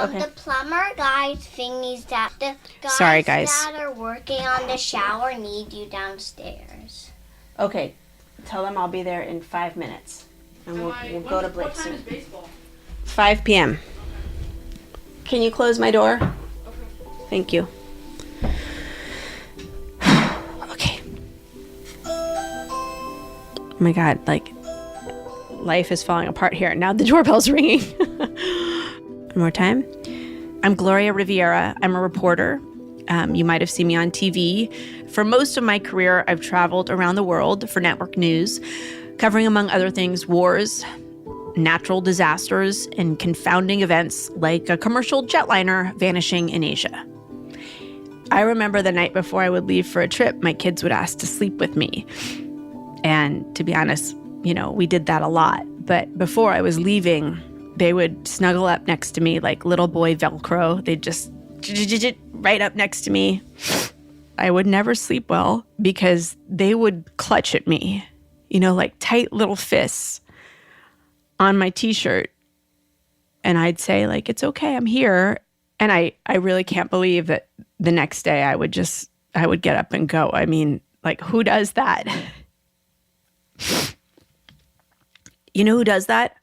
Okay. The plumber guys thingies that the guys, Sorry, guys. that are working on the shower need you downstairs. Okay, tell them I'll be there in 5 minutes. And we'll go to Blake soon. What time is baseball? 5 p.m. Can you close my door? Okay. Thank you. Okay. Oh my God, like, life is falling apart here. Now the doorbell's ringing. One more time. I'm Gloria Riviera. I'm a reporter. You might have seen me on TV. For most of my career, I've traveled around the world for network news, covering, among other things, wars, natural disasters, and confounding events like a commercial jetliner vanishing in Asia. I remember the night before I would leave for a trip, my kids would ask to sleep with me. And to be honest, we did that a lot. But before I was leaving, they would snuggle up next to me like little boy Velcro. They'd just right up next to me. I would never sleep well because they would clutch at me, like tight little fists on my t-shirt. And I'd say, like, it's okay, I'm here. And I really can't believe that the next day I would get up and go. I mean, like, who does that? You know who does that?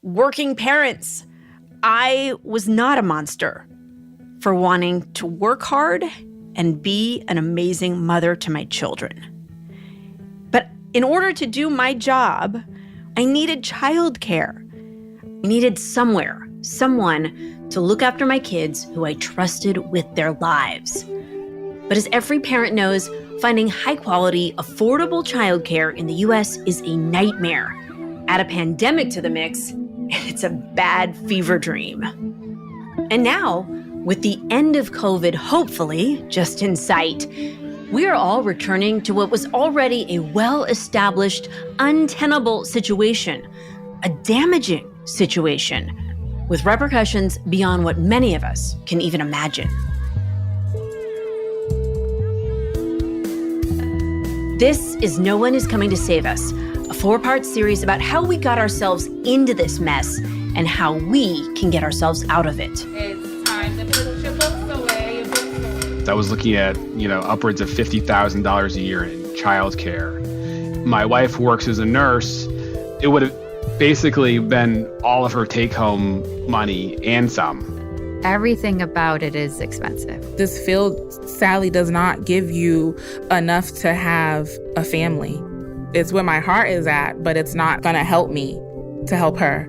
Working parents. I was not a monster for wanting to work hard and be an amazing mother to my children. But in order to do my job, I needed childcare. I needed someone to look after my kids who I trusted with their lives. But as every parent knows, finding high-quality, affordable childcare in the U.S. is a nightmare. Add a pandemic to the mix, and it's a bad fever dream. And now, with the end of COVID hopefully just in sight, we are all returning to what was already a well-established, untenable situation, a damaging situation, with repercussions beyond what many of us can even imagine. This is No One Is Coming to Save Us, a 4-part series about how we got ourselves into this mess and how we can get ourselves out of it. It's time to put your books away. I was looking at, upwards of $50,000 a year in childcare. My wife works as a nurse. It would have basically been all of her take-home money and some. Everything about it is expensive. This field sadly does not give you enough to have a family. It's where my heart is at, but it's not gonna help me to help her.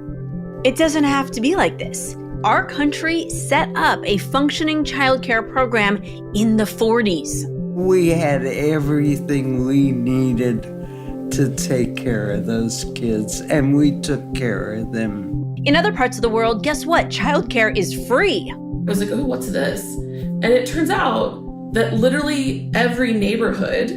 It doesn't have to be like this. Our country set up a functioning childcare program in the 40s. We had everything we needed to take care of those kids, and we took care of them. In other parts of the world, guess what? Childcare is free. I was like, oh, what's this? And it turns out that literally every neighborhood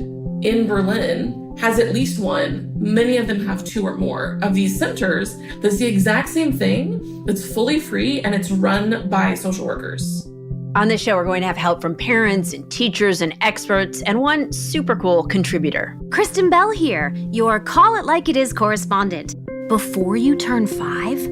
in Berlin has at least one. Many of them have 2 or more of these centers that's the exact same thing, that's fully free, and it's run by social workers. On this show, we're going to have help from parents and teachers and experts and one super cool contributor. Kristen Bell here, your Call It Like It Is correspondent. Before you turn 5,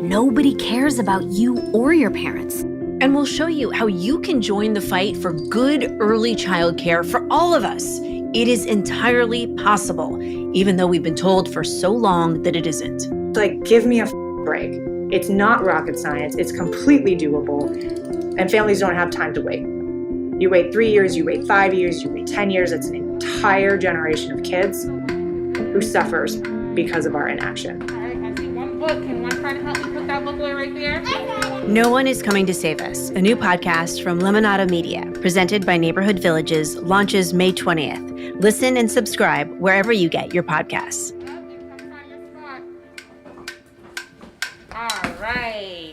nobody cares about you or your parents. And we'll show you how you can join the fight for good early childcare for all of us. It is entirely possible, even though we've been told for so long that it isn't. Like, give me a break. It's not rocket science. It's completely doable. And families don't have time to wait. You wait 3 years, you wait 5 years, you wait 10 years. It's an entire generation of kids who suffers because of our inaction. All right, I see one book. Can one friend help me put that book away right there? No One Is Coming to Save Us, a new podcast from Lemonada Media, presented by Neighborhood Villages, launches May 20th. Listen and subscribe wherever you get your podcasts. All right.